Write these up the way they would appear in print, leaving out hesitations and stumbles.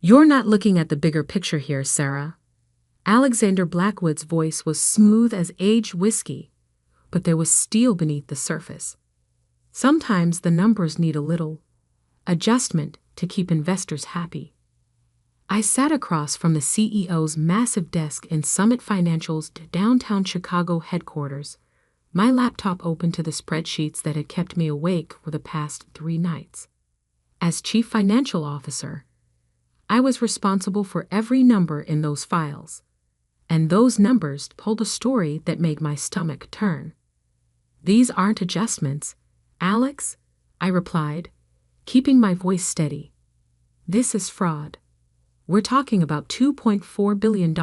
You're not looking at the bigger picture here, Sarah. Alexander Blackwood's voice was smooth as aged whiskey, but there was steel beneath the surface. Sometimes the numbers need a little adjustment to keep investors happy. I sat across from the CEO's massive desk in Summit Financial's downtown Chicago headquarters, my laptop open to the spreadsheets that had kept me awake for the past 3 nights. As Chief Financial Officer, I was responsible for every number in those files, and those numbers told a story that made my stomach turn. "These aren't adjustments, Alex," I replied, keeping my voice steady. "This is fraud. We're talking about $2.4 billion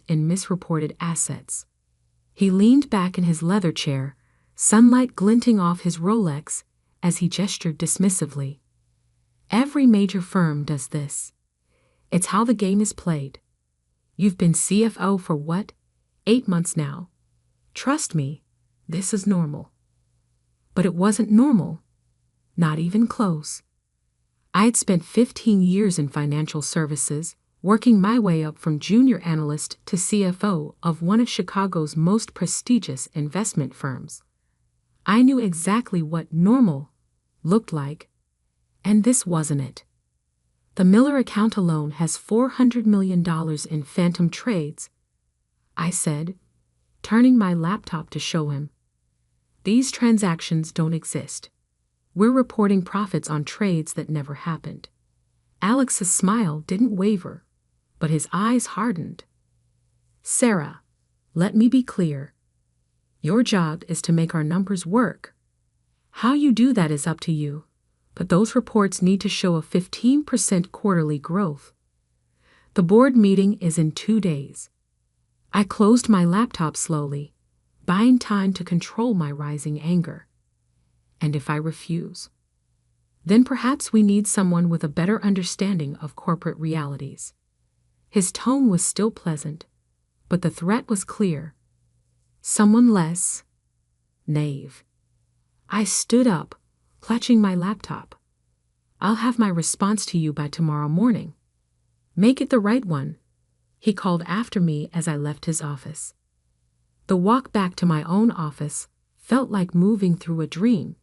in misreported assets." He leaned back in his leather chair, sunlight glinting off his Rolex as he gestured dismissively. "Every major firm does this. It's how the game is played. You've been CFO for what, 8 months now? Trust me, this is normal." But it wasn't normal. Not even close. I'd spent 15 years in financial services, working my way up from junior analyst to CFO of one of Chicago's most prestigious investment firms. I knew exactly what normal looked like, and this wasn't it. "The Miller account alone has $400 million in phantom trades," I said, turning my laptop to show him. "These transactions don't exist. We're reporting profits on trades that never happened." Alex's smile didn't waver, but his eyes hardened. "Sarah, let me be clear. Your job is to make our numbers work. How you do that is up to you, but those reports need to show a 15% quarterly growth. The board meeting is in 2 days." I closed my laptop slowly, buying time to control my rising anger. "And if I refuse? Then perhaps we need someone with a better understanding of corporate realities." His tone was still pleasant, but the threat was clear. Someone less naive. I stood up, clutching my laptop. "I'll have my response to you by tomorrow morning. Make it the right one," he called after me as I left his office. The walk back to my own office felt like moving through a dream.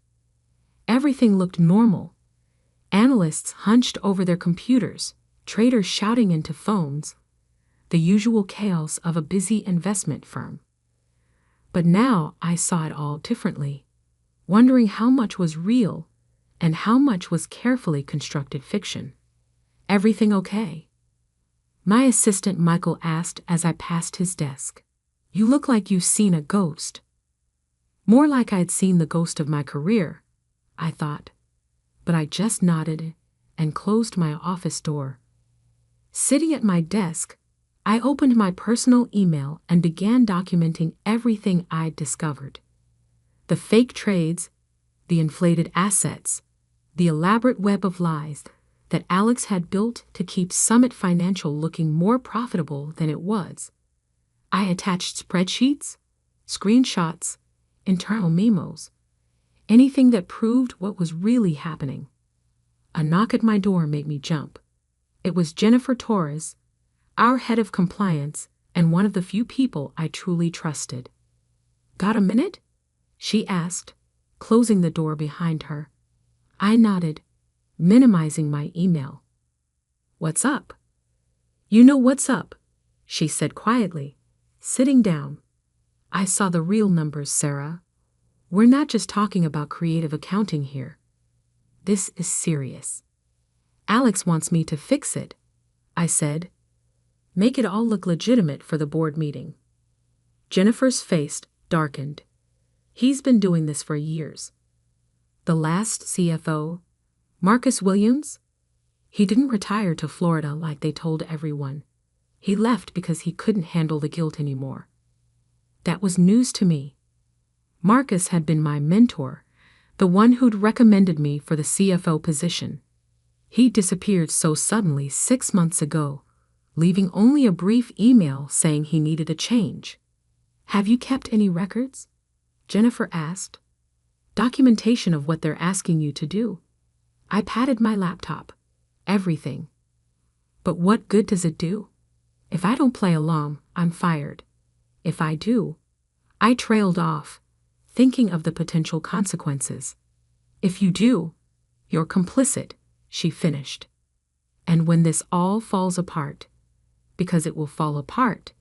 Everything looked normal. Analysts hunched over their computers, traders shouting into phones, the usual chaos of a busy investment firm. But now I saw it all differently, wondering how much was real and how much was carefully constructed fiction. "Everything okay?" my assistant Michael asked as I passed his desk. "You look like you've seen a ghost." More like I'd seen the ghost of my career, I thought, but I just nodded and closed my office door. Sitting at my desk, I opened my personal email and began documenting everything I'd discovered. The fake trades, the inflated assets, the elaborate web of lies that Alex had built to keep Summit Financial looking more profitable than it was. I attached spreadsheets, screenshots, internal memos, anything that proved what was really happening. A knock at my door made me jump. It was Jennifer Torres, our head of compliance and one of the few people I truly trusted. "Got a minute?" she asked, closing the door behind her. I nodded, minimizing my email. "What's up?" "You know what's up," she said quietly, sitting down. "I saw the real numbers, Sarah. We're not just talking about creative accounting here. This is serious. Alex wants me to fix it," I said. "Make it all look legitimate for the board meeting." Jennifer's face darkened. "He's been doing this for years. The last CFO, Marcus Williams, he didn't retire to Florida like they told everyone. He left because he couldn't handle the guilt anymore." That was news to me. Marcus had been my mentor, the one who'd recommended me for the CFO position. He disappeared so suddenly 6 months ago, leaving only a brief email saying he needed a change. "Have you kept any records?" Jennifer asked. "Documentation of what they're asking you to do." I patted my laptop. "Everything. But what good does it do? If I don't play along, I'm fired. If I do, I trailed off, thinking of the potential consequences. If you do, you're complicit, she finished. And when this all falls apart, because it will fall apart,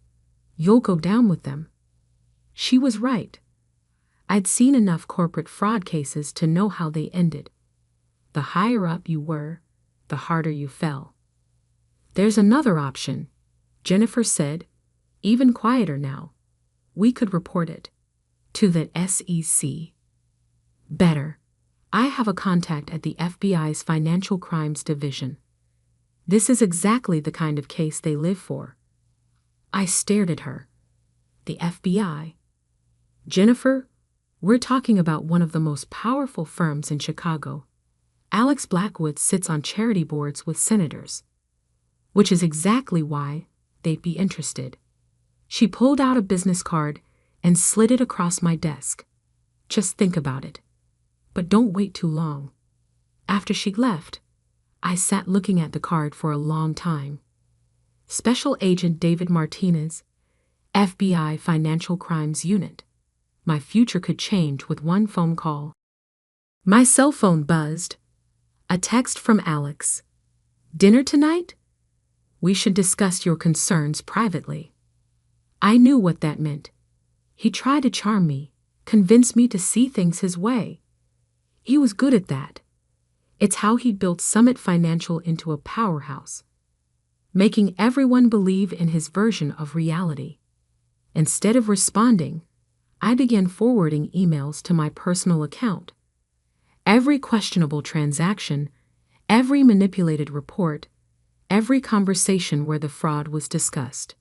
you'll go down with them. She was right. I'd seen enough corporate fraud cases to know how they ended. The higher up you were, the harder you fell. There's another option, Jennifer said, even quieter now. We could report it to the SEC. Better. I have a contact at the FBI's Financial Crimes Division. This is exactly the kind of case they live for. I stared at her. The FBI? Jennifer, we're talking about one of the most powerful firms in Chicago. Alex Blackwood sits on charity boards with senators. Which is exactly why they'd be interested. She pulled out a business card and slid it across my desk. Just think about it. But don't wait too long. After she left, I sat looking at the card for a long time. Special Agent David Martinez, FBI Financial Crimes Unit. My future could change with one phone call. My cell phone buzzed. A text from Alex. Dinner tonight? We should discuss your concerns privately. I knew what that meant. He tried to charm me, convince me to see things his way. He was good at that. It's how he built Summit Financial into a powerhouse, making everyone believe in his version of reality. Instead of responding, I began forwarding emails to my personal account. Every questionable transaction, every manipulated report, every conversation where the fraud was discussed.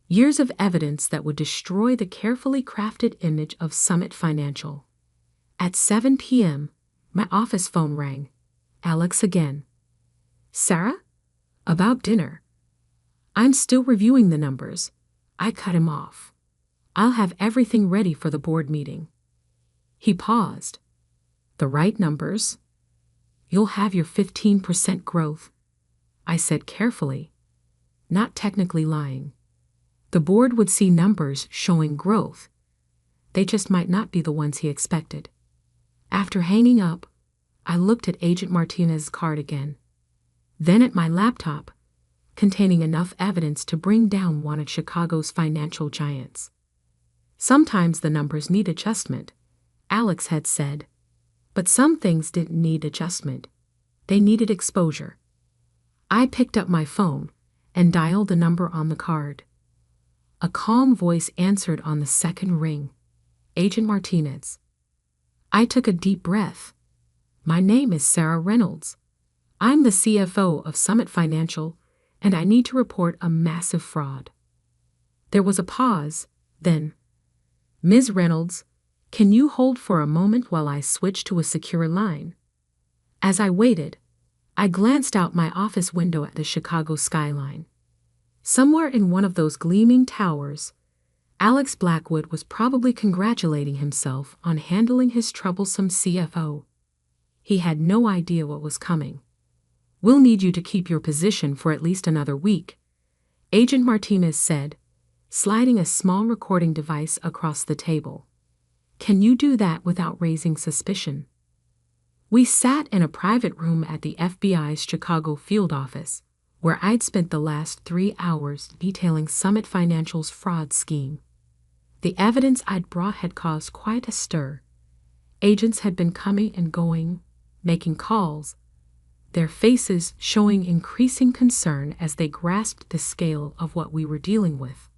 Years of evidence that would destroy the carefully crafted image of Summit Financial. At 7 p.m., my office phone rang. Alex again. Sarah? About dinner. I'm still reviewing the numbers. I cut him off. I'll have everything ready for the board meeting. He paused. The right numbers? You'll have your 15% growth, I said carefully, not technically lying. The board would see numbers showing growth. They just might not be the ones he expected. After hanging up, I looked at Agent Martinez's card again, then at my laptop, containing enough evidence to bring down one of Chicago's financial giants. Sometimes the numbers need adjustment, Alex had said, but some things didn't need adjustment. They needed exposure. I picked up my phone and dialed the number on the card. A calm voice answered on the second ring. Agent Martinez. I took a deep breath. My name is Sarah Reynolds. I'm the CFO of Summit Financial, and I need to report a massive fraud. There was a pause, then, Ms. Reynolds, can you hold for a moment while I switch to a secure line? As I waited, I glanced out my office window at the Chicago skyline. Somewhere in one of those gleaming towers, Alex Blackwood was probably congratulating himself on handling his troublesome CFO. He had no idea what was coming. We'll need you to keep your position for at least another week, Agent Martinez said, sliding a small recording device across the table. Can you do that without raising suspicion? We sat in a private room at the FBI's Chicago field office, where I'd spent the last 3 hours detailing Summit Financial's fraud scheme. The evidence I'd brought had caused quite a stir. Agents had been coming and going, making calls, their faces showing increasing concern as they grasped the scale of what we were dealing with.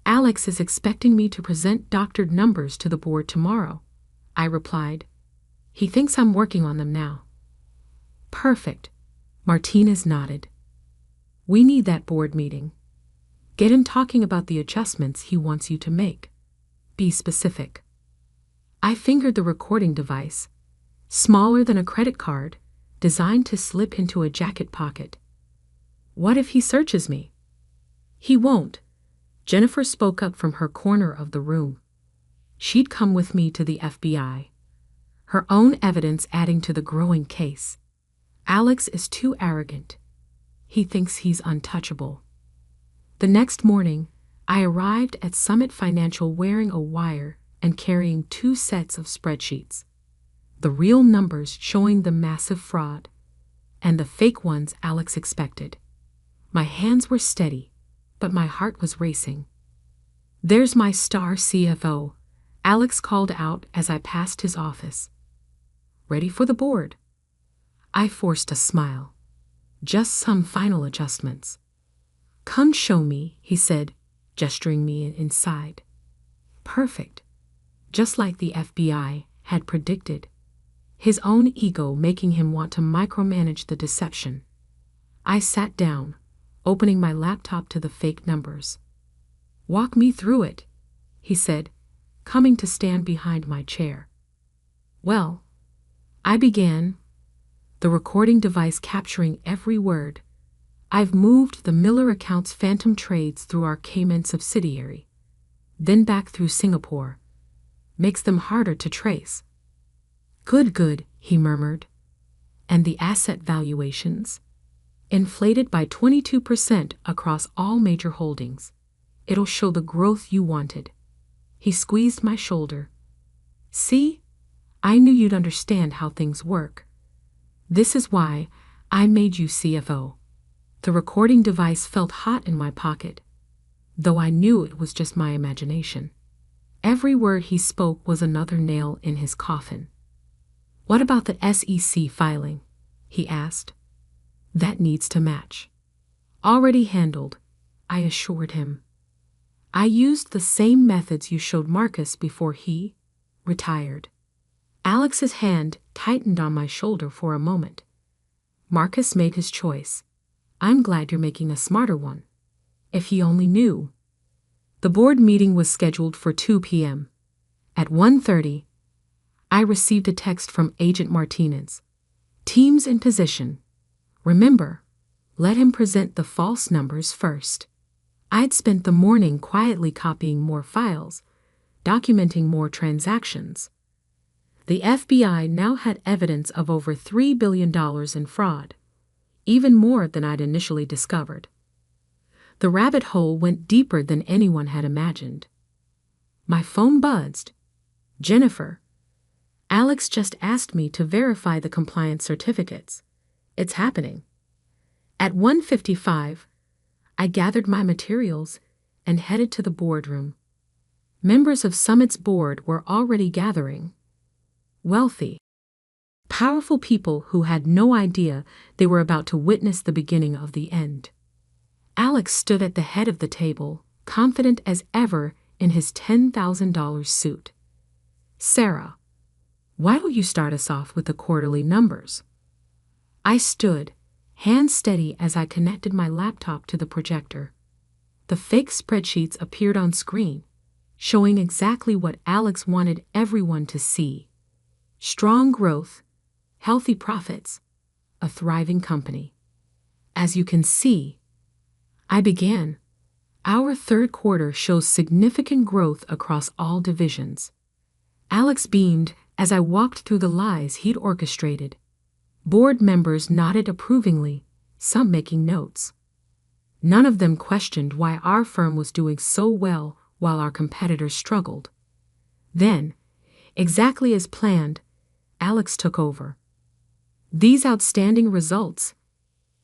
Alex is expecting me to present doctored numbers to the board tomorrow, I replied. He thinks I'm working on them now. Perfect, Martinez nodded. We need that board meeting. Get him talking about the adjustments he wants you to make. Be specific. I fingered the recording device, smaller than a credit card, designed to slip into a jacket pocket. What if he searches me? He won't. Jennifer spoke up from her corner of the room. She'd come with me to the FBI. Her own evidence adding to the growing case. Alex is too arrogant. He thinks he's untouchable. The next morning, I arrived at Summit Financial wearing a wire and carrying 2 sets of spreadsheets. The real numbers showing the massive fraud, and the fake ones Alex expected. My hands were steady, but my heart was racing. "There's my star CFO," Alex called out as I passed his office. "Ready for the board?" I forced a smile. "Just some final adjustments." "Come show me," he said, gesturing me inside. Perfect. Just like the FBI had predicted. His own ego making him want to micromanage the deception. I sat down, opening my laptop to the fake numbers. "Walk me through it," he said, coming to stand behind my chair. Well, I began, the recording device capturing every word. "I've moved the Miller account's phantom trades through our Cayman subsidiary, then back through Singapore. Makes them harder to trace." Good, he murmured. "And the asset valuations? Inflated by 22% across all major holdings. It'll show the growth you wanted." He squeezed my shoulder. "See? I knew you'd understand how things work. This is why I made you CFO." The recording device felt hot in my pocket, though I knew it was just my imagination. Every word he spoke was another nail in his coffin. "What about the SEC filing?" he asked. "That needs to match." "Already handled," I assured him. "I used the same methods you showed Marcus before he retired." Alex's hand tightened on my shoulder for a moment. "Marcus made his choice. I'm glad you're making a smarter one. If he only knew." The board meeting was scheduled for 2 p.m. At 1:30, I received a text from Agent Martinez. "Teams in position. Remember, let him present the false numbers first." I'd spent the morning quietly copying more files, documenting more transactions. The FBI now had evidence of over $3 billion in fraud, even more than I'd initially discovered. The rabbit hole went deeper than anyone had imagined. My phone buzzed. "Jennifer, Alex just asked me to verify the compliance certificates. It's happening." At 1:55, I gathered my materials and headed to the boardroom. Members of Summit's board were already gathering. Wealthy, powerful people who had no idea they were about to witness the beginning of the end. Alex stood at the head of the table, confident as ever in his $10,000 suit. "Sarah, why don't you start us off with the quarterly numbers?" I stood, hands steady as I connected my laptop to the projector. The fake spreadsheets appeared on screen, showing exactly what Alex wanted everyone to see. Strong growth, healthy profits, a thriving company. "As you can see," I began, "our third quarter shows significant growth across all divisions." Alex beamed as I walked through the lies he'd orchestrated. Board members nodded approvingly, some making notes. None of them questioned why our firm was doing so well while our competitors struggled. Then, exactly as planned, Alex took over. "These outstanding results,"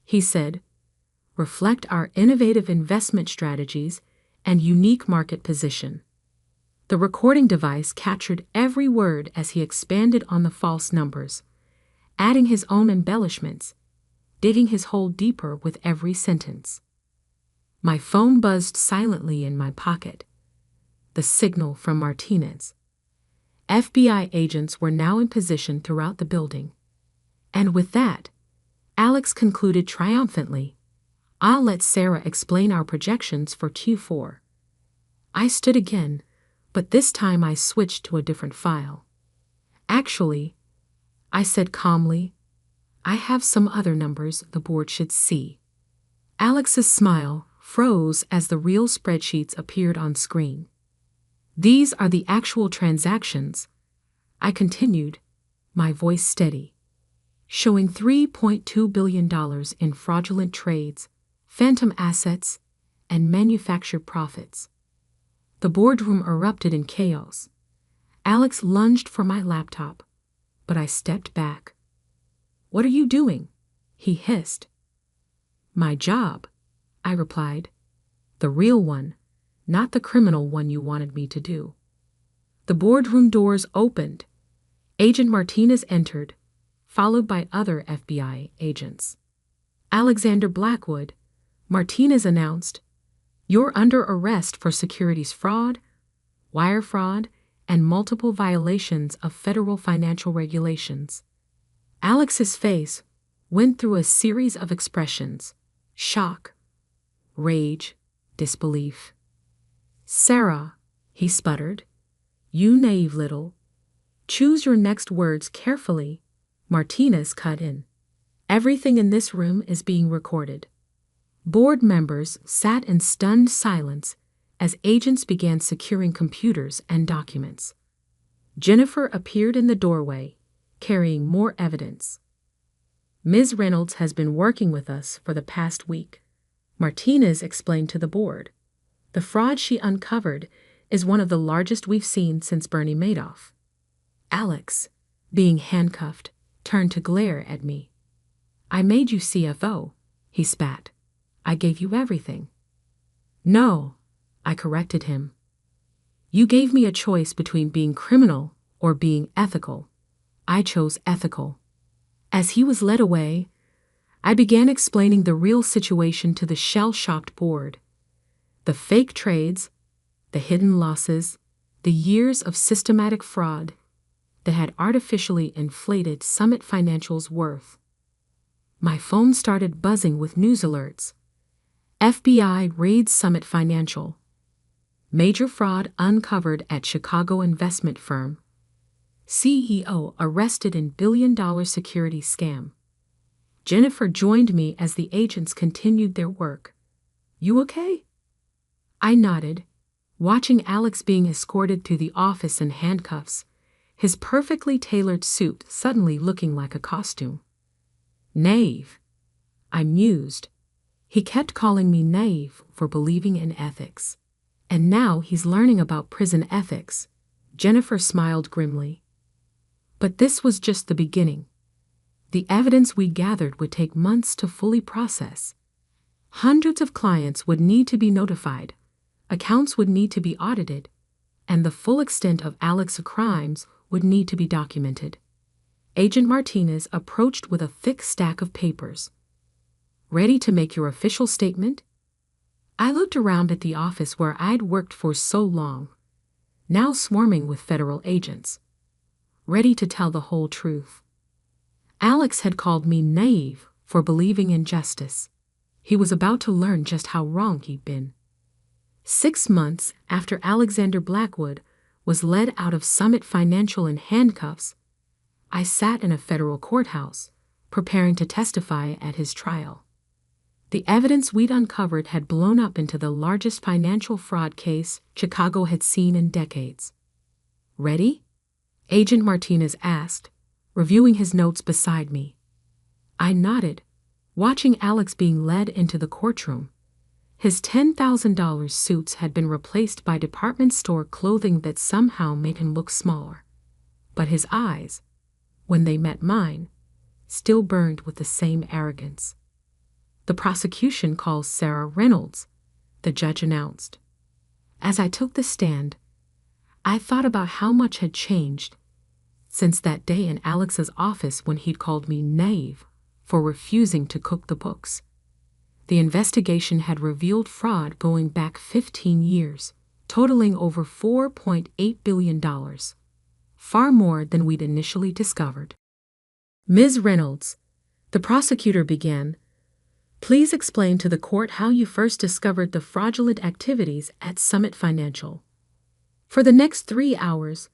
he said, "reflect our innovative investment strategies and unique market position." The recording device captured every word as he expanded on the false numbers, adding his own embellishments, digging his hole deeper with every sentence. My phone buzzed silently in my pocket. The signal from Martinez. FBI agents were now in position throughout the building. And with that, Alex concluded triumphantly, "I'll let Sarah explain our projections for Q4. I stood again, but this time I switched to a different file. "Actually," I said calmly, "I have some other numbers the board should see." Alex's smile froze as the real spreadsheets appeared on screen. "These are the actual transactions," I continued, my voice steady. showing $3.2 billion in fraudulent trades, phantom assets, and manufactured profits. The boardroom erupted in chaos. Alex lunged for my laptop, but I stepped back. "What are you doing?" he hissed. "My job," I replied. "The real one, not the criminal one you wanted me to do." The boardroom doors opened. Agent Martinez entered, followed by other FBI agents. "Alexander Blackwood," Martinez announced, "you're under arrest for securities fraud, wire fraud, and multiple violations of federal financial regulations." Alex's face went through a series of expressions: shock, rage, disbelief. "Sarah," he sputtered, "you naive little—" "Choose your next words carefully," Martinez cut in. "Everything in this room is being recorded." Board members sat in stunned silence as agents began securing computers and documents. Jennifer appeared in the doorway, carrying more evidence. "Ms. Reynolds has been working with us for the past week," Martinez explained to the board. "The fraud she uncovered is one of the largest we've seen since Bernie Madoff." Alex, being handcuffed, turned to glare at me. "I made you CFO," he spat. "I gave you everything." "No," I corrected him. "You gave me a choice between being criminal or being ethical. I chose ethical." As he was led away, I began explaining the real situation to the shell-shocked board. The fake trades, the hidden losses, the years of systematic fraud that had artificially inflated Summit Financial's worth. My phone started buzzing with news alerts. FBI raids Summit Financial. Major fraud uncovered at Chicago investment firm. CEO arrested in billion-dollar security scam. Jennifer joined me as the agents continued their work. "You okay?" I nodded, watching Alex being escorted to the office in handcuffs, his perfectly tailored suit suddenly looking like a costume. "Naive," I mused. He kept calling me naive for believing in ethics. And now he's learning about prison ethics. Jennifer smiled grimly. But this was just the beginning. The evidence we gathered would take months to fully process. Hundreds of clients would need to be notified, accounts would need to be audited, and the full extent of Alex's crimes would need to be documented. Agent Martinez approached with a thick stack of papers. "Ready to make your official statement?" I looked around at the office where I'd worked for so long, now swarming with federal agents. Ready to tell the whole truth. Alex had called me naive for believing in justice. He was about to learn just how wrong he'd been. 6 months after Alexander Blackwood was led out of Summit Financial in handcuffs, I sat in a federal courthouse, preparing to testify at his trial. The evidence we'd uncovered had blown up into the largest financial fraud case Chicago had seen in decades. "Ready?" Agent Martinez asked, reviewing his notes beside me. I nodded, watching Alex being led into the courtroom. His $10,000 suits had been replaced by department store clothing that somehow made him look smaller. But his eyes, when they met mine, still burned with the same arrogance. "The prosecution calls Sarah Reynolds," the judge announced. As I took the stand, I thought about how much had changed since that day in Alex's office when he'd called me naive for refusing to cook the books. The investigation had revealed fraud going back 15 years, totaling over $4.8 billion, far more than we'd initially discovered. "Ms. Reynolds," the prosecutor began, "please explain to the court how you first discovered the fraudulent activities at Summit Financial." For the next 3 hours,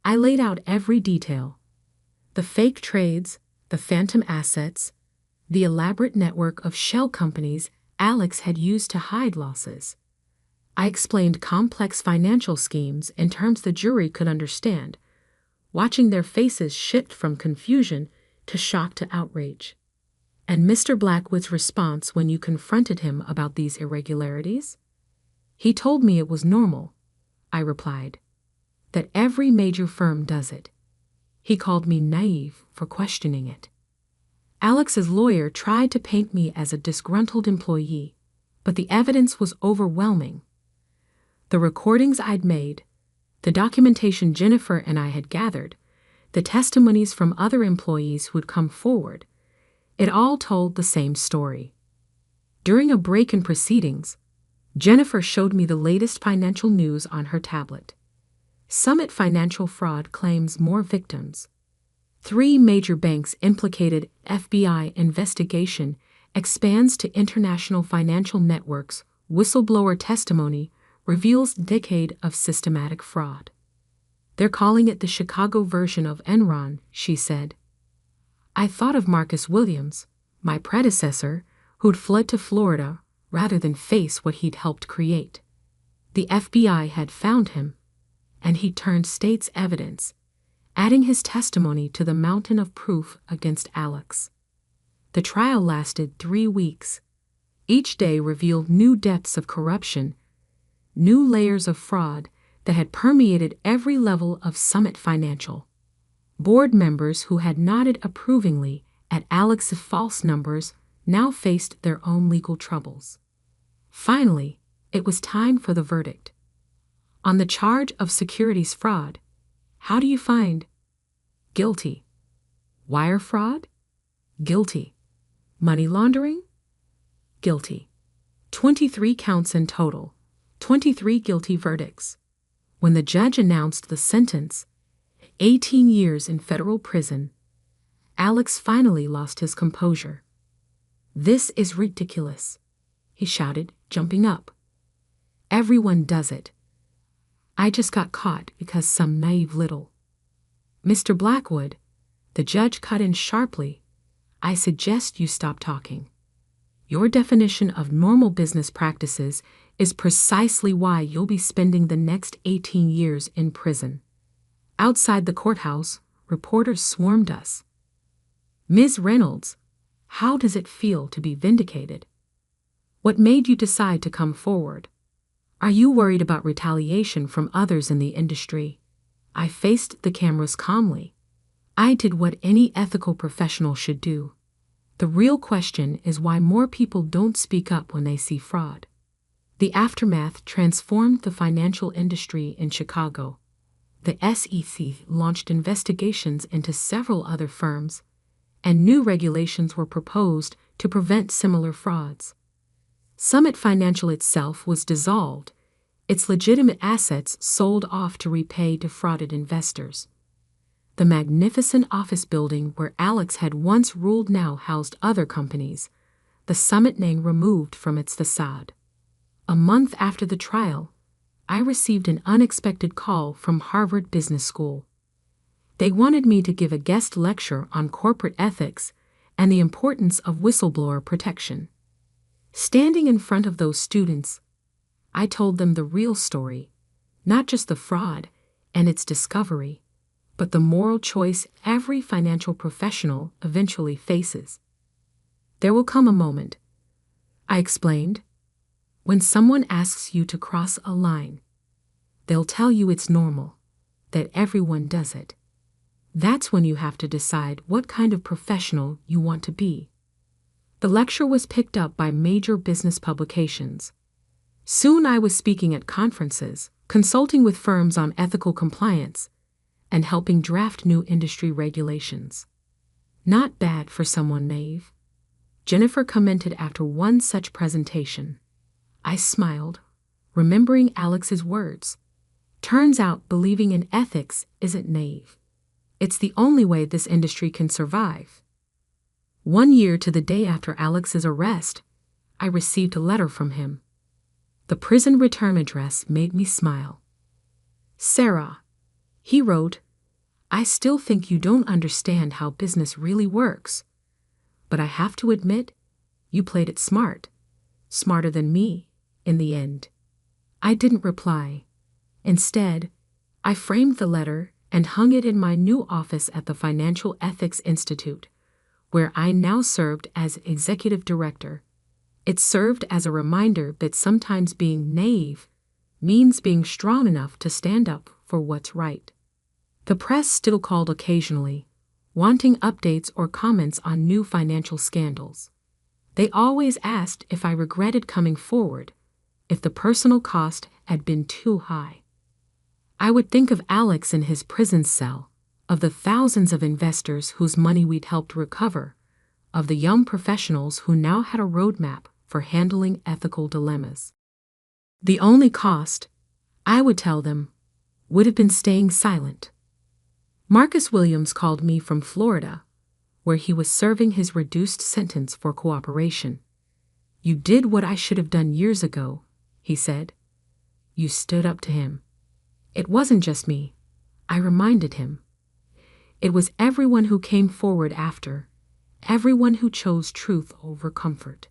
I laid out every detail. The fake trades, the phantom assets, the elaborate network of shell companies Alex had used to hide losses. I explained complex financial schemes in terms the jury could understand, watching their faces shift from confusion to shock to outrage. And Mr. Blackwood's response when you confronted him about these irregularities? He told me it was normal, I replied, that every major firm does it. He called me naive for questioning it. Alex's lawyer tried to paint me as a disgruntled employee, but the evidence was overwhelming. The recordings I'd made, the documentation Jennifer and I had gathered, the testimonies from other employees who'd come forward, it all told the same story. During a break in proceedings, Jennifer showed me the latest financial news on her tablet. Summit Financial Fraud claims more victims. 3 major banks implicated. FBI investigation expands to international financial networks. Whistleblower testimony reveals decade of systematic fraud. They're calling it the Chicago version of Enron, she said. I thought of Marcus Williams, my predecessor, who'd fled to Florida rather than face what he'd helped create. The FBI had found him, and he turned state's evidence, adding his testimony to the mountain of proof against Alex. The trial lasted 3 weeks. Each day revealed new depths of corruption, new layers of fraud that had permeated every level of Summit Financial. Board members who had nodded approvingly at Alex's false numbers now faced their own legal troubles. Finally, it was time for the verdict. On the charge of securities fraud, how do you find? Guilty. Wire fraud? Guilty. Money laundering? Guilty. 23 counts in total, 23 guilty verdicts. When the judge announced the sentence, 18 years in federal prison, Alex finally lost his composure. This is ridiculous, he shouted, jumping up. Everyone does it. I just got caught because some naive little. Mr. Blackwood, the judge cut in sharply, I suggest you stop talking. Your definition of normal business practices is precisely why you'll be spending the next 18 years in prison. Outside the courthouse, reporters swarmed us. Ms. Reynolds, how does it feel to be vindicated? What made you decide to come forward? Are you worried about retaliation from others in the industry? I faced the cameras calmly. I did what any ethical professional should do. The real question is why more people don't speak up when they see fraud. The aftermath transformed the financial industry in Chicago. The SEC launched investigations into several other firms, and new regulations were proposed to prevent similar frauds. Summit Financial itself was dissolved, its legitimate assets sold off to repay defrauded investors. The magnificent office building where Alex had once ruled now housed other companies, the Summit name removed from its facade. A month after the trial, I received an unexpected call from Harvard Business School. They wanted me to give a guest lecture on corporate ethics and the importance of whistleblower protection. Standing in front of those students, I told them the real story, not just the fraud and its discovery, but the moral choice every financial professional eventually faces. There will come a moment, I explained, when someone asks you to cross a line. They'll tell you it's normal, that everyone does it. That's when you have to decide what kind of professional you want to be. The lecture was picked up by major business publications. Soon I was speaking at conferences, consulting with firms on ethical compliance, and helping draft new industry regulations. Not bad for someone naive, Jennifer commented after one such presentation. I smiled, remembering Alex's words. Turns out believing in ethics isn't naive. It's the only way this industry can survive. 1 year to the day after Alex's arrest, I received a letter from him. The prison return address made me smile. Sarah, he wrote, I still think you don't understand how business really works. But I have to admit, you played it smart. Smarter than me, in the end. I didn't reply. Instead, I framed the letter and hung it in my new office at the Financial Ethics Institute, where I now served as executive director. It served as a reminder that sometimes being naive means being strong enough to stand up for what's right. The press still called occasionally, wanting updates or comments on new financial scandals. They always asked if I regretted coming forward, if the personal cost had been too high. I would think of Alex in his prison cell, of the thousands of investors whose money we'd helped recover, of the young professionals who now had a roadmap for handling ethical dilemmas. The only cost, I would tell them, would have been staying silent. Marcus Williams called me from Florida, where he was serving his reduced sentence for cooperation. "You did what I should have done years ago," he said. "You stood up to him." It wasn't just me, I reminded him. It was everyone who came forward after, everyone who chose truth over comfort.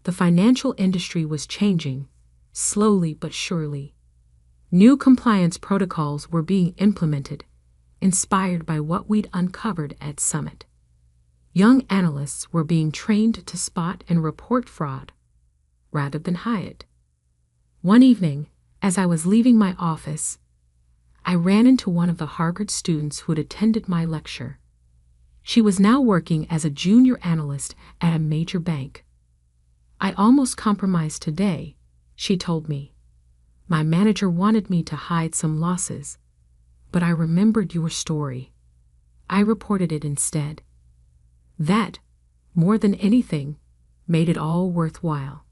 The financial industry was changing, slowly but surely. New compliance protocols were being implemented, inspired by what we'd uncovered at Summit. Young analysts were being trained to spot and report fraud, rather than hide it. One evening, as I was leaving my office, I ran into one of the Harvard students who'd attended my lecture. She was now working as a junior analyst at a major bank. "I almost compromised today," she told me. "My manager wanted me to hide some losses, but I remembered your story. I reported it instead. That, more than anything, made it all worthwhile."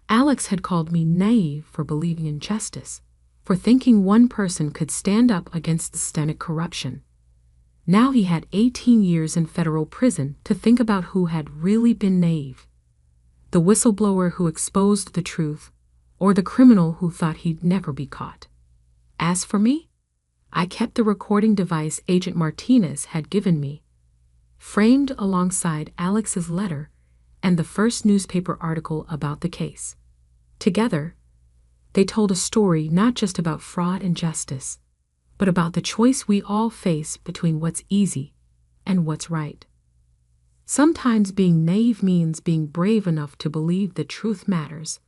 Alex had called me naive for believing in justice, for thinking one person could stand up against systemic corruption. Now he had 18 years in federal prison to think about who had really been naive: the whistleblower who exposed the truth, or the criminal who thought he'd never be caught. As for me, I kept the recording device Agent Martinez had given me, framed alongside Alex's letter and the first newspaper article about the case. Together, they told a story not just about fraud and justice, but about the choice we all face between what's easy and what's right. Sometimes being naive means being brave enough to believe that truth matters,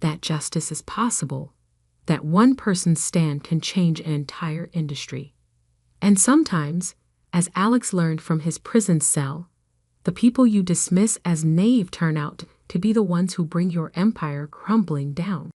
that justice is possible, that one person's stand can change an entire industry. And sometimes, as Alex learned from his prison cell, the people you dismiss as naive turn out to be the ones who bring your empire crumbling down.